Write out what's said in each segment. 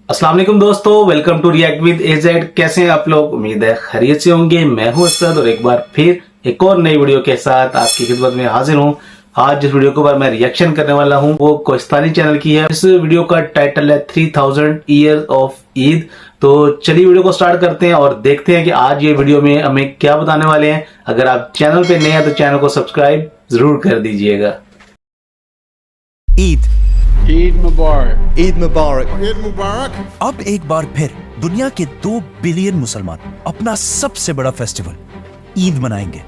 अस्सलाम वालेकुम दोस्तों, welcome to react with AZ. कैसे हैं आप लोग? उम्मीद है खैरियत से होंगे। मैं हूं असद और एक बार फिर एक और नई वीडियो के साथ आपकी खिदमत में हाजिर हूं। आज जिस वीडियो के ऊपर मैं रिएक्शन करने वाला हूं वो कोहिस्तानी चैनल की है। इस वीडियो का टाइटल है 3000 ईयर्स ऑफ ईद। तो चलिए वीडियो को स्टार्ट करते हैं और देखते हैं कि आज ये वीडियो में हमें क्या बताने वाले हैं। अगर आप चैनल पे नए हैं तो चैनल को सब्सक्राइब जरूर कर दीजिएगा। ईद मुबारक। ईद मुबारक। ईद मुबारक। अब एक बार फिर दुनिया के 2 बिलियन मुसलमान अपना सबसे बड़ा फेस्टिवल ईद मनाएंगे,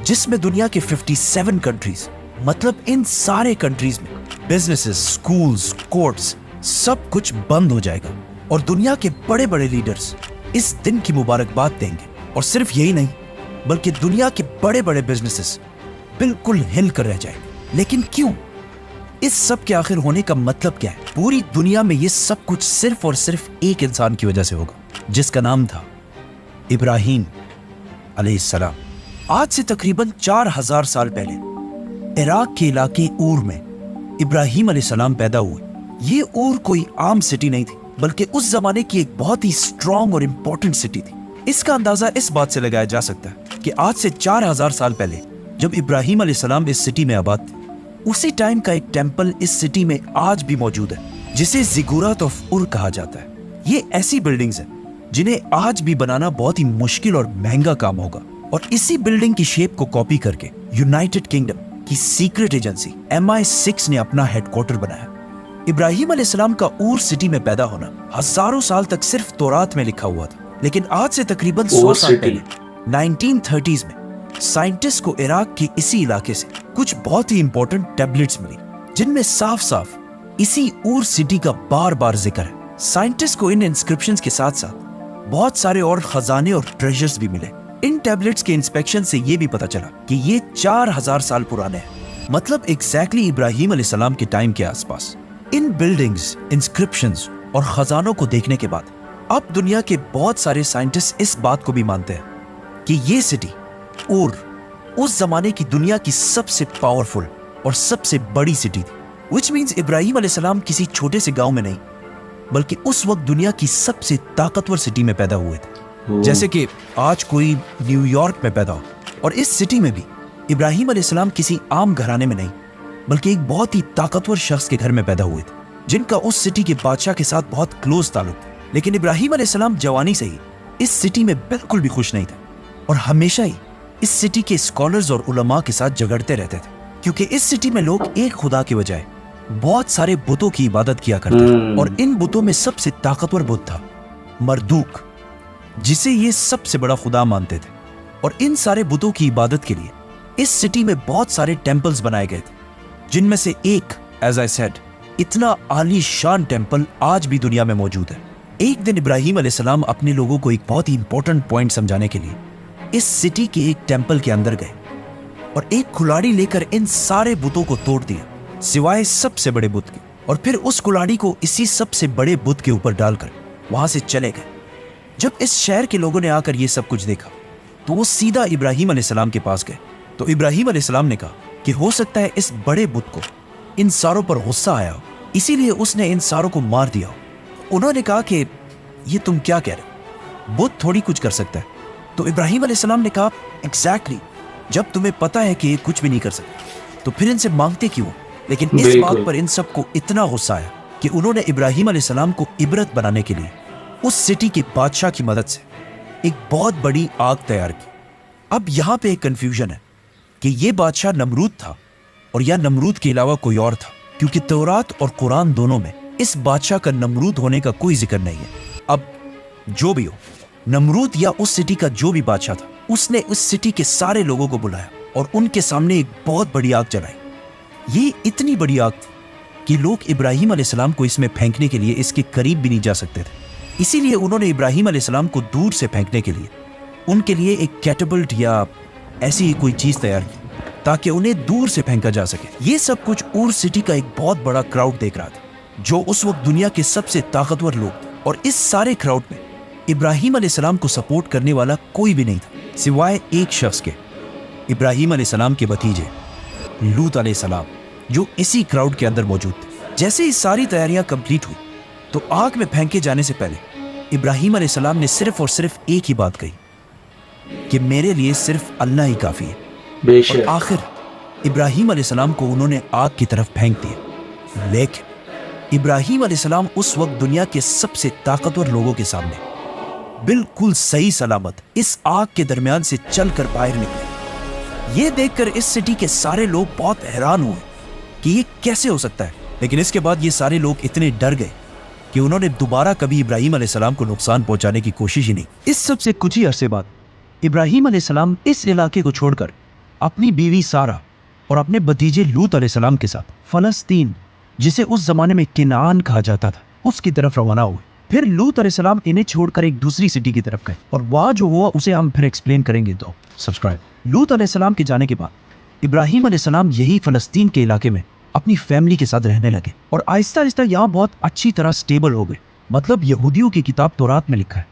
जिसमें दुनिया के 57 कंट्रीज, मतलब इन सारे कंट्रीज में बिजनेसेस, स्कूल्स, कोर्ट्स सब कुछ बंद हो जाएगा और दुनिया के बड़े बड़े लीडर्स इस दिन की मुबारकबाद देंगे। और सिर्फ यही नहीं, बल्कि दुनिया के बड़े बड़े बिजनेसेस बिल्कुल हिल कर रह जाएंगे। लेकिन क्यों? इस सब के आखिर होने का मतलब क्या है? पूरी दुनिया में ये सब कुछ सिर्फ और सिर्फ एक इंसान की वजह से होगा, जिसका नाम था इब्राहीम अलैहिस्सलाम। आज से तकरीबन 4000 साल पहले इराक के इलाके ऊर में इब्राहीम अलैहिस्सलाम पैदा हुए। ये ऊर कोई आम सिटी नहीं थी, बल्कि उस जमाने की एक बहुत ही स्ट्रॉन्ग और इंपॉर्टेंट सिटी थी। इसका अंदाजा इस बात से लगाया जा सकता है कि आज से 4000 साल पहले जब इब्राहीम अलैहिस्सलाम इस सिटी में आबाद थे, उसी टाइम का एक टेंपल इस सिटी में आज भी मौजूद है, जिसे ज़िगुरात ऑफ उर कहा जाता है। ये ऐसी बिल्डिंग्स हैं जिन्हें आज भी बनाना बहुत ही मुश्किल और महंगा काम होगा। और इसी बिल्डिंग की शेप को कॉपी करके यूनाइटेड किंगडम की सीक्रेट एजेंसी MI6 ने अपना हेडक्वार्टर बनाया। इब्राहीम अलैहिस्सलाम का ऊर सिटी में पैदा होना हजारों साल तक सिर्फ तौरात में लिखा हुआ था, लेकिन आज से तकरीबन 100 साल पहले 1930s में साइंटिस्ट को इराक के इसी इलाके से कुछ बहुत ही इंपॉर्टेंट टैबलेट्स मिली, जिनमें साफ साफ इसी ऊर सिटी का बार बार जिक्र है। साइंटिस्ट को इन इंस्क्रिप्शंस के साथ साथ बहुत सारे और खजाने और ट्रेजर्स भी मिले। इन टैबलेट्स के इंस्पेक्शन से ये भी पता चला कि ये 4000 साल पुराने हैं, मतलब एग्जैक्टली इब्राहीम अलैहिस्सलाम के टाइम के आसपास। इन बिल्डिंग्स, इंस्क्रिप्शंस और खजानों को देखने के बाद अब दुनिया के बहुत सारे साइंटिस्ट इस बात को भी मानते हैं कि ये सिटी ऊर उस जमाने की दुनिया की सबसे पावरफुल और सबसे बड़ी सिटी थी। विच मीन्स इब्राहीम अलैहिस्सलाम किसी छोटे से गांव में नहीं, बल्कि उस वक्त दुनिया की सबसे ताकतवर सिटी में पैदा हुए थे। जैसे कि आज कोई न्यूयॉर्क में पैदा हो, और इस सिटी में भी इब्राहीम अलैहिस्सलाम किसी आम घराने में नहीं, बल्कि एक बहुत ही ताकतवर शख्स के घर में पैदा हुए थे, जिनका उस सिटी के बादशाह के साथ बहुत क्लोज ताल्लुक था। लेकिन इब्राहीम अलैहिस्सलाम जवानी से ही इस सिटी में बिल्कुल भी खुश नहीं थे और हमेशा ही इस सिटी के स्कॉलर्स और उलमा के साथ झगड़ते रहते थे, क्योंकि इस सिटी में लोग एक खुदा के बजाय बहुत सारे बुतों की इबादत किया करते थे। और इन बुतों में सबसे ताकतवर बुत था मरदूक, जिसे ये सबसे बड़ा खुदा मानते थे। और इन सारे बुतों की इबादत के लिए इस सिटी में बहुत सारे टेम्पल्स बनाए गए थे, जिनमें से एक, एज आई सेड, इतना आलीशान टेम्पल आज भी दुनिया में मौजूद है। एक दिन इब्राहीम अलैहिस्सलाम अपने लोगों को एक बहुत ही इंपॉर्टेंट पॉइंट समझाने के लिए इस सिटी के एक टेंपल के अंदर गए और एक कुल्हाड़ी लेकर इन सारे बुतों को तोड़ दिया, सिवाय सबसे बड़े बुत के। और फिर उस कुल्हाड़ी को इसी सबसे बड़े बुत के ऊपर डालकर वहां से चले गए। जब इस शहर के लोगों ने आकर ये सब कुछ देखा तो वो सीधा इब्राहीम अलैहिस्सलाम के पास गए। तो इब्राहीम अलैहिस्सलाम ने कहा कि हो सकता है इस बड़े बुत को इन सारों पर गुस्सा आया हो, इसीलिए उसने इन सारों को मार दिया हो। उन्होंने कहा कि ये तुम क्या कह रहे हो, बुत थोड़ी कुछ कर सकता है। तो इब्राहीम अलैहिस्सलाम ने कहा, एग्जैक्टली, जब तुम्हें पता है कि ये कुछ भी नहीं कर सकते तो फिर इनसे मांगते क्यों? लेकिन इस बात पर इन सबको इतना गुस्सा आया कि उन्होंने इब्राहीम अलैहिस्सलाम को इबरत बनाने के लिए उस सिटी के बादशाह की मदद से एक बहुत बड़ी आग तैयार की। अब यहाँ पे एक कंफ्यूजन है कि ये बादशाह नमरूद था और या नमरूद के अलावा कोई और था, क्योंकि तौरात और कुरान दोनों में इस बादशाह का नमरूद होने का कोई जिक्र नहीं है। अब जो भी हो, नमरूद या उस सिटी का जो भी बादशाह था, उसने उस सिटी के सारे लोगों को बुलाया और उनके सामने एक बहुत बड़ी आग जलाई। ये इतनी बड़ी आग थी कि लोग इब्राहीम अलैहिस्सलाम को इसमें फेंकने के लिए इसके करीब भी नहीं जा सकते थे। इसीलिए उन्होंने इब्राहीम अलैहिस्सलाम को दूर से फेंकने के लिए उनके लिए एक कैटapult या ऐसी ही कोई चीज तैयार की, ताकि उन्हें दूर से फेंका जा सके। ये सब कुछ ऊर सिटी का एक बहुत बड़ा क्राउड देख रहा था, जो उस वक्त दुनिया के सबसे ताकतवर लोग थे। और इस सारे क्राउड में इब्राहीम अलैहिस्सलाम को सपोर्ट करने वाला कोई भी नहीं था, सिवाय एक शख्स के, इब्राहीम अलैहिस्सलाम के भतीजे लूत अलैहिस्सलाम। जो इसी क्राउड के अंदर मौजूद थे। जैसे ही सारी तैयारियां कंप्लीट हुई तो आग में फेंके जाने से पहले इब्राहिम अलैहिस्सलाम ने सिर्फ और सिर्फ एक ही बात कही कि मेरे लिए सिर्फ अल्लाह ही काफी है। और बेशक आखिर इब्राहिम अलैहिस्सलाम को उन्होंने आग की तरफ फेंक दिया। लेकिन इब्राहिम अलैहिस्सलाम उस वक्त दुनिया के सबसे ताकतवर लोगों के सामने बिल्कुल सही सलामत इस आग के दरमियान से चलकर बाहर निकले। ये देखकर इस सिटी के सारे लोग बहुत हैरान हुए कि ये कैसे हो सकता है। लेकिन इसके बाद ये सारे लोग इतने डर गए कि उन्होंने दोबारा कभी इब्राहिम अलैहिस्सलाम को नुकसान पहुंचाने की कोशिश ही नहीं। इस सब से कुछ ही अरसे बाद इब्राहिम अलैहिस्सलाम इस इलाके को छोड़कर अपनी बीवी सारा और अपने भतीजे लूत अलैहिस्सलाम के साथ फलस्तीन, जिसे उस जमाने में किनान कहा जाता था, उसकी तरफ रवाना हुए। फिर लूत अलैहिस्सलाम इन्हें छोड़कर एक दूसरी सिटी की तरफ गए और वहाँ जो हुआ उसे हम फिर एक्सप्लेन करेंगे। तो सब्सक्राइब। लूत अलैहिस्सलाम के जाने के बाद इब्राहिम अलैहिस्सलाम यही फलस्तीन के इलाके में अपनी फैमिली के साथ रहने लगे और आहिस्ता आहिस्ता यहाँ बहुत अच्छी तरह स्टेबल हो गए। मतलब यहूदियों की किताब तौरात में लिखा है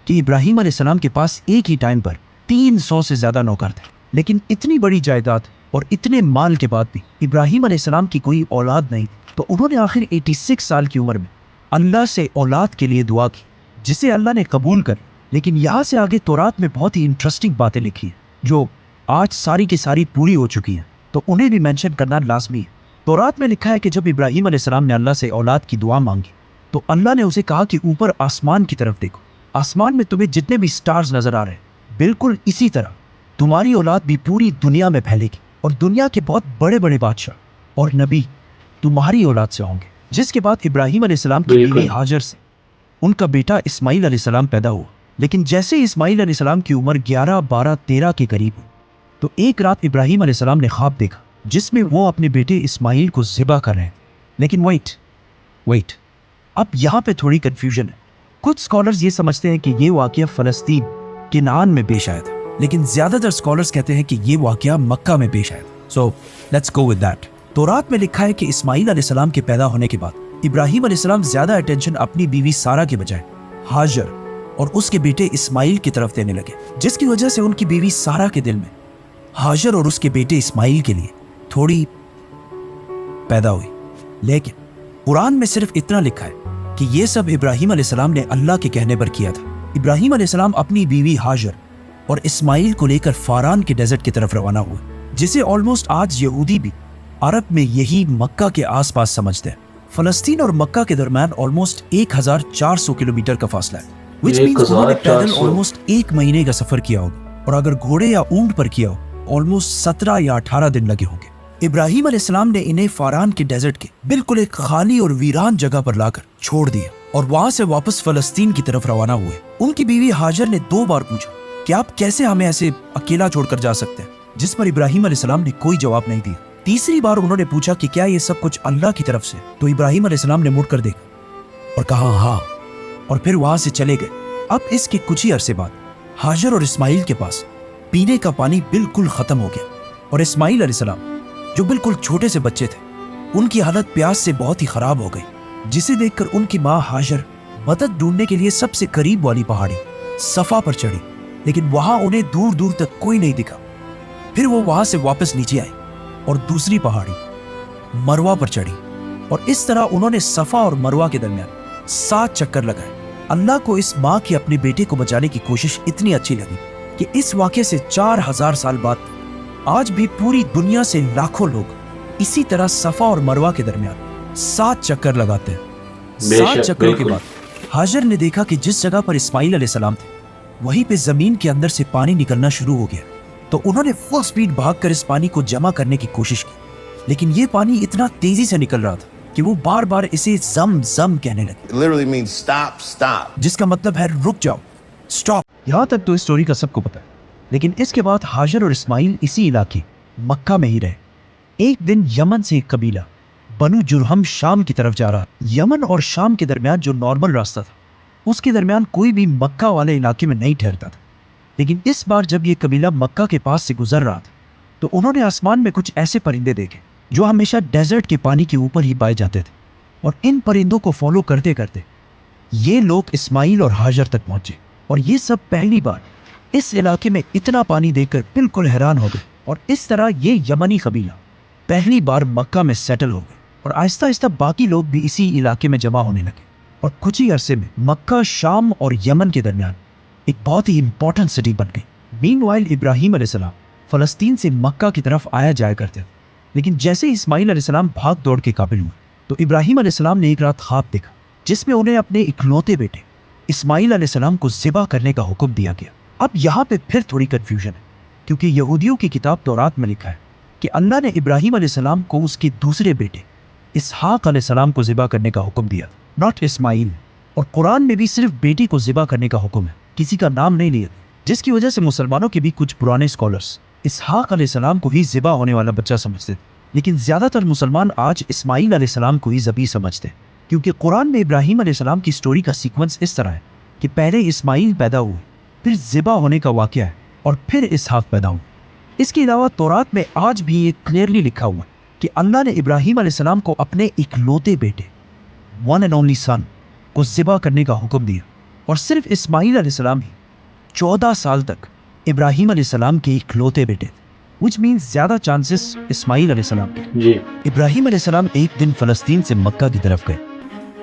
कि इब्राहिम अलैहिस्सलाम के पास एक ही टाइम पर 300 से ज्यादा नौकर थे। लेकिन इतनी बड़ी जायदाद और इतने माल के बाद भी इब्राहिम अलैहिस्सलाम की कोई औलाद नहीं, तो उन्होंने आखिर 86 साल की उम्र में अल्लाह से औलाद के लिए दुआ की, जिसे अल्लाह ने कबूल कर। लेकिन यहाँ से आगे तौरात में बहुत ही इंटरेस्टिंग बातें लिखी हैं जो आज सारी की सारी पूरी हो चुकी हैं, तो उन्हें भी मेंशन करना लाजमी है। तौरात में लिखा है कि जब इब्राहिम अलैहिस्सलाम ने अल्लाह से औलाद की दुआ मांगी तो अल्लाह ने उसे कहा कि ऊपर आसमान की तरफ देखो, आसमान में तुम्हें जितने भी स्टार्स नजर आ रहे हैं बिल्कुल इसी तरह तुम्हारी औलाद भी पूरी दुनिया में फैलेगी और दुनिया के बहुत बड़े बड़े बादशाह और नबी तुम्हारी औलाद से होंगे। जिसके बाद इब्राहिम अलैहिस्सलाम की बीवी हाजर से उनका बेटा इस्माइल अलैहिस्सलाम पैदा हुआ। लेकिन जैसे इस्माइल अलैहिस्सलाम की उम्र 11, 12, 13 के करीब हुई तो एक रात इब्राहिम अलैहिस्सलाम ने ख्वाब देखा जिसमें वो अपने बेटे इस्माइल को ज़िबा कर रहे हैं। लेकिन वेट, अब यहाँ पे थोड़ी कन्फ्यूजन है। कुछ स्कॉलर्स ये समझते हैं कि ये वाक़या फ़लस्तीन किनान में पेश आया था, लेकिन ज़्यादातर स्कॉलर्स कहते हैं कि ये वाक़या मक्का में पेश आया था। So let's go with that. तौरात में लिखा है कि इस्माइल अलैहिस्सलाम के पैदा होने के बाद इब्राहिम अलैहिस्सलाम ज़्यादा अटेंशन अपनी बीवी सारा के बजाय हाजर और उसके बेटे इस्माइल की तरफ देने लगे, जिसकी वजह से उनकी बीवी सारा के दिल में हाजर और उसके बेटे इस्माइल के लिए थोड़ी पैदा हुई। लेकिन कुरान में सिर्फ इतना लिखा है कि ये सब इब्राहिम अलैहिस्सलाम ने अल्लाह के कहने पर किया था। इब्राहिम अलैहिस्सलाम अपनी बीवी हाजर और इस्माइल को लेकर फारान के डेजर्ट की तरफ रवाना हुए, जिसे ऑलमोस्ट आज यहूदी भी अरब में यही मक्का के आसपास समझते हैं। फलस्तीन और मक्का के दरमियान ऑलमोस्ट 1400 किलोमीटर का फासला है, which means उन्होंने पैदल ऑलमोस्ट 1 महीने का सफर किया होगा और अगर घोड़े या ऊंट पर किया हो ऑलमोस्ट 17 या 18 दिन लगे होंगे। इब्राहिम अलैहिस्सलाम ने इन्हें फारान के डेजर्ट के बिल्कुल एक खाली और वीरान जगह पर लाकर छोड़ दिया और वहां से वापस फलस्तीन की तरफ रवाना हुए। उनकी बीवी हाजर ने 2 बार पूछा कि आप कैसे हमें ऐसे अकेला छोड़कर जा सकते हैं, जिस पर इब्राहिम अलैहिस्सलाम ने कोई जवाब नहीं दिया। तीसरी बार उन्होंने पूछा कि क्या ये सब कुछ अल्लाह की तरफ से, तो इब्राहिम अलैहिस्सलाम ने मुड़कर देखा और कहा हाँ, और फिर वहां से चले गए। अब इसके कुछ ही अरसे बाद हाजर और इस्माइल के पास पीने का पानी बिल्कुल खत्म हो गया और इस्माइल अलैहिस्सलाम जो बिल्कुल छोटे से बच्चे थे, उनकी हालत प्यास से बहुत ही खराब हो गई, जिसे देखकर उनकी माँ हाजर मदद ढूंढने के लिए सबसे करीब वाली पहाड़ी सफा पर चढ़ी, लेकिन वहां उन्हें दूर दूर तक कोई नहीं दिखा। फिर वो वहां से वापस नीचे आई और दूसरी पहाड़ी मरवा पर चढ़ी और इस तरह उन्होंने सफा और मरवा के दरमियान 7 चक्कर लगाए। अल्लाह को इस माँ की अपने बेटे को बचाने की कोशिश इतनी अच्छी लगी कि इस वाक़े से 4000 साल बाद आज भी पूरी दुनिया से लाखों लोग इसी तरह सफा और मरवा के दरमियान 7 चक्कर लगाते हैं। 7 चक्करों के बाद हाजर ने देखा कि जिस जगह पर इस्माइल अलैहिस्सलाम थे वहीं पे जमीन के अंदर से पानी निकलना शुरू हो गया, तो उन्होंने फुल स्पीड भागकर इस पानी को जमा करने की कोशिश की, लेकिन ये पानी इतना तेजी से निकल रहा था कि वो बार बार इसे जम जम कहने लगे। It literally means stop, stop. जिसका मतलब है रुक जाओ, स्टॉप। यहाँ तक तो इस स्टोरी का सबको पता है, लेकिन इसके बाद हाजर और इस्माइल इसी इलाके मक्का में ही रहे। एक दिन यमन से एक कबीला बनु जुरहम शाम की तरफ जा रहा। यमन और शाम के दरमियान जो नॉर्मल रास्ता था उसके दरमियान कोई भी मक्का वाले इलाके में नहीं ठहरता था, लेकिन इस बार जब ये कबीला मक्का के पास से गुजर रहा था तो उन्होंने आसमान में कुछ ऐसे परिंदे देखे जो हमेशा डेजर्ट के पानी के ऊपर ही पाए जाते थे, और इन परिंदों को फॉलो करते करते ये लोग इस्माइल और हाजर तक पहुंचे और ये सब पहली बार इस इलाके में इतना पानी देखकर बिल्कुल हैरान हो गए। और इस तरह ये यमनी कबीला पहली बार मक्का में सेटल हो गए और आहिस्ता आहिस्ता बाकी लोग भी इसी इलाके में जमा होने लगे और कुछ ही अरसे में मक्का, शाम और यमन के दरमियान एक बहुत ही इंपॉर्टेंट सिटी बन गई। मीनवाइल इब्राहिम अलैहिस्सलाम फ़लस्तीन से मक्का की तरफ आया जाया करते थे, लेकिन जैसे ही इस्माइल अलैहिस्सलाम भाग दौड़ के काबिल हुए तो इब्राहिम अलैहिस्सलाम ने एक रात ख्वाब देखा जिसमें उन्हें अपने इकलौते बेटे इस्माइल अलैहिस्सलाम को ज़िबा करने का हुक्म दिया गया। अब यहाँ पे फिर थोड़ी कन्फ्यूजन है, क्योंकि यहूदियों की किताब तौरात में लिखा है कि अल्लाह ने इब्राहिम अलैहिस्सलाम को उसके दूसरे बेटे इसहाक अलैहिस्सलाम को ज़िबा करने का हुक्म दिया, नॉट इस्माइल। और कुरान में भी सिर्फ बेटी को ज़िबा करने का हुक्म है, किसी का नाम नहीं लिया, जिसकी वजह से मुसलमानों के भी कुछ पुराने स्कॉलर्स इसहाक अलैहिस्सलाम को ही ज़िबा होने वाला बच्चा समझते थे, लेकिन ज़्यादातर मुसलमान आज इस्माइल अलैहिस्सलाम को ही ज़बी समझते हैं, क्योंकि कुरान में इब्राहिम अलैहिस्सलाम की स्टोरी का सीक्वेंस इस तरह है कि पहले इस्माइल पैदा हुए, फिर ज़िबा होने का वाक़या है और फिर इसहाक पैदा हुए। इसके अलावा तौरात में आज भी ये क्लियरली लिखा हुआ है कि अल्लाह ने इब्राहिम अलैहिस्सलाम को अपने इकलौते बेटे वन एंड ओनली सन को ज़िबा करने का हुक्म दिया, और सिर्फ इस्माइल अलैहिस्सलाम ही 14 साल तक इब्राहिम अलैहिस्सलाम के इकलौते बेटे थे, विच मीन्स ज़्यादा चांसेस इस्माइल अलैहिस्सलाम के। जी। इब्राहिम अलैहिस्सलाम एक दिन फ़लस्तीन से मक्का की तरफ गए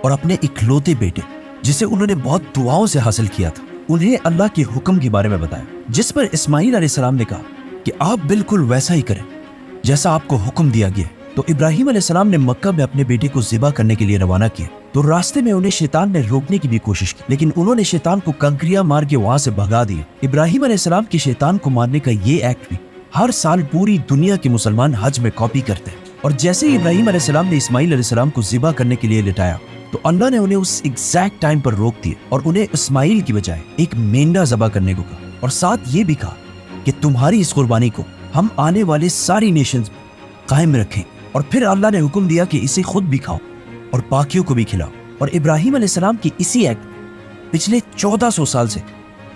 और अपने इकलौते बेटे, जिसे उन्होंने बहुत दुआओं से हासिल किया था, उन्हें अल्लाह के हुक्म के बारे में बताया, जिस पर इस्माइल अलैहिस्सलाम ने कहा कि आप बिल्कुल वैसा ही करें जैसा आपको हुक्म दिया गया। तो इब्राहिम अलैहिस्सलाम ने मक्का में अपने बेटे को ज़िबा करने के लिए रवाना किया। तो रास्ते में उन्हें शैतान ने रोकने की भी कोशिश की, लेकिन उन्होंने शैतान को कंकरियां मार के वहां से भगा दिया। इब्राहिम अलैहिस्सलाम के शैतान को मारने का ये एक्ट भी हर साल पूरी दुनिया के मुसलमान हज में कॉपी करते हैं। और जैसे ही इब्राहिम अलैहिस्सलाम ने इस्माइल अलैहिस्सलाम को ज़िबा करने के लिए लिटाया तो अल्लाह ने उन्हें उस एग्जैक्ट टाइम पर रोक दिया और उन्हें इस्माइल की बजाय एक मेंढा ज़बा करने को कहा, और साथ ये भी कहा कि तुम्हारी इस कुर्बानी को हम आने वाले सारी नेशंस में कायम रखें। और फिर अल्लाह ने हुक्म दिया कि इसे खुद भी खाओ और बाकियों को भी खिलाओ। और इब्राहिम अलैहिस्सलाम की इसी एक्ट पिछले 1400 साल से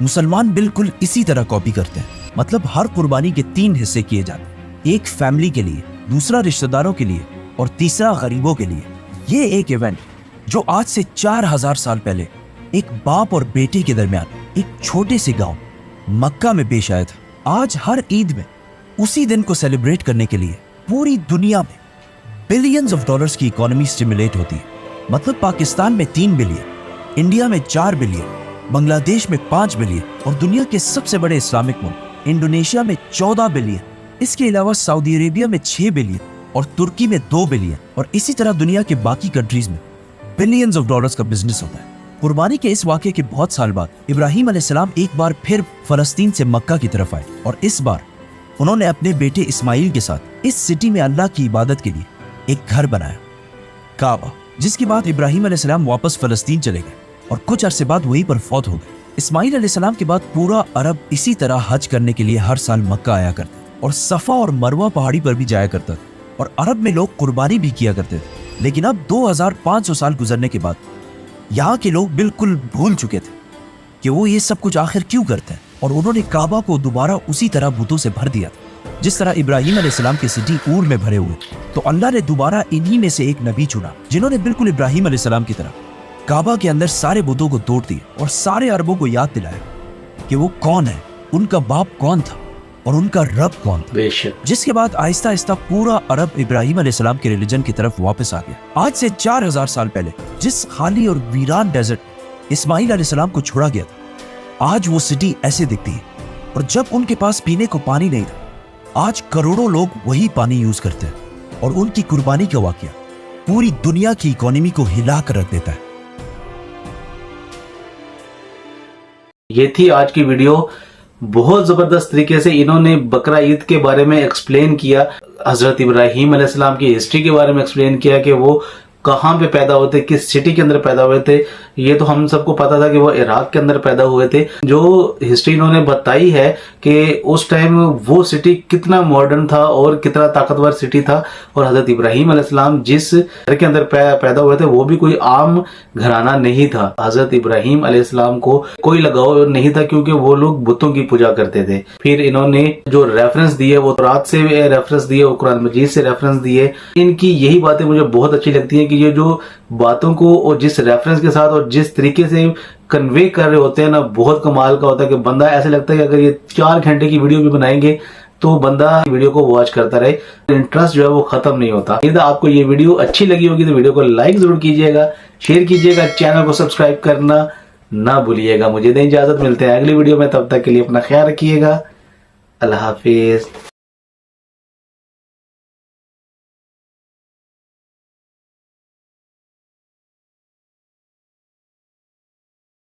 मुसलमान बिल्कुल इसी तरह कॉपी करते हैं। मतलब हर कुर्बानी के 3 हिस्से किए जाते हैं, एक फैमिली के लिए, दूसरा रिश्तेदारों के लिए और तीसरा गरीबों के लिए। ये एक इवेंट जो आज से 4000 साल पहले एक बाप और बेटे के दरमियान एक छोटे से गांव मक्का में पेश आया था। आज हर ईद में उसी दिन को सेलिब्रेट करने के लिए पूरी दुनिया में बिलियंस ऑफ डॉलर्स की इकोनॉमी स्टिमुलेट होती है। मतलब पाकिस्तान में 3 बिलियन, इंडिया में 4 बिलियन, बांग्लादेश में 5 बिलियन और दुनिया के सबसे बड़े इस्लामिक मुल्क इंडोनेशिया में 14 बिलियन। इसके अलावा सऊदी अरेबिया में 6 बिलियन और तुर्की में 2 बिलियन, और इसी तरह दुनिया के बाकी कंट्रीज में बिलियंस ऑफ डॉलर्स का बिजनेस होता है। कुर्बानी के इस वाक़े के बहुत साल बाद इब्राहिम अलैहिस्सलाम एक बार फिर फलस्तीन से मक्का की तरफ आए, और इस बार उन्होंने अपने बेटे इस्माइल के साथ इस सिटी में अल्लाह की इबादत के लिए एक घर बनाया, काबा, जिसके बाद इब्राहिम अलैहिस्सलाम वापस फलस्तीन चले गए और कुछ अरसे बाद वहीं पर फौत हो गए। इस्माइल अलैहिस्सलाम के बाद पूरा अरब इसी तरह हज करने के लिए हर साल मक्का आया करता और सफ़ा और मरवा पहाड़ी पर भी जाया करता था, और अरब में लोग कुर्बानी भी किया करते थे। लेकिन अब 2500 साल गुजरने के बाद यहाँ के लोग बिल्कुल भूल चुके थे कि वो ये सब कुछ आखिर क्यों करते हैं, और उन्होंने काबा को दोबारा उसी तरह बुतों से भर दिया था जिस तरह इब्राहिम अलैहिस्सलाम के सिटी ऊर में भरे हुए। तो अल्लाह ने दोबारा इन्हीं में से एक नबी चुना जिन्होंने बिल्कुल इब्राहिम अलैहिस्सलाम की तरह काबा के अंदर सारे बुतों को तोड़ दिया और सारे अरबों को याद दिलाया कि वो कौन है, उनका बाप कौन था और उनका रब कौन था। बेशक। जिसके बाद आहिस्ता आहिस्ता पूरा अरब इब्राहिम अलैहिस्सलाम के रिलीजन की तरफ वापस आ गया। आज से 4000 साल पहले जिस खाली और वीरान डेजर्ट इस्माइल अलैहिस्सलाम को छोड़ा गया था, आज वो सिटी ऐसे दिखती है। और जब उनके पास पीने को पानी नहीं था, आज करोड़ों लोग वही पानी यूज करते हैं, और उनकी कुर्बानी का वाकया पूरी दुनिया की इकोनॉमी को हिला कर रख देता है। ये थी आज की वीडियो। बहुत जबरदस्त तरीके से इन्होंने बकरा ईद के बारे में एक्सप्लेन किया, हजरत इब्राहिम अलैहिस्सलाम की हिस्ट्री के बारे में एक्सप्लेन किया कि वो कहाँ पे पैदा हुए थे, किस सिटी के अंदर पैदा हुए थे। ये तो हम सबको पता था कि वो इराक के अंदर पैदा हुए थे। जो हिस्ट्री इन्होंने बताई है कि उस टाइम वो सिटी कितना मॉडर्न था और कितना ताकतवर सिटी था, और हजरत इब्राहिम अलैहिस्सलाम जिस घर के अंदर पैदा हुए थे वो भी कोई आम घराना नहीं था। हजरत इब्राहिम अलैहिस्सलाम को कोई लगाव नहीं था क्योंकि वो लोग बुतों की पूजा करते थे। फिर इन्होंने जो रेफरेंस दिए वो तौरात से रेफरेंस दिए, वो कुरान मजीद से रेफरेंस दिए। इनकी यही बातें मुझे बहुत अच्छी लगती है कि ये जो बातों को और जिस रेफरेंस के साथ और जिस तरीके से कन्वे कर रहे होते हैं ना, बहुत कमाल का होता है कि बंदा ऐसे लगता है कि अगर ये 4 घंटे की वीडियो भी बनाएंगे تو بندہ ویڈیو کو واچ کرتا رہے, انٹرسٹ جو ہے وہ ختم نہیں ہوتا. اگر آپ کو یہ ویڈیو اچھی لگی ہوگی تو ویڈیو کو لائک ضرور کیجئے گا, شیئر کیجئے گا, چینل کو سبسکرائب کرنا نہ بھولیے گا. مجھے دیں اجازت, ملتے ہیں اگلی ویڈیو میں, تب تک کے لیے اپنا خیال رکھیے گا. اللہ حافظ.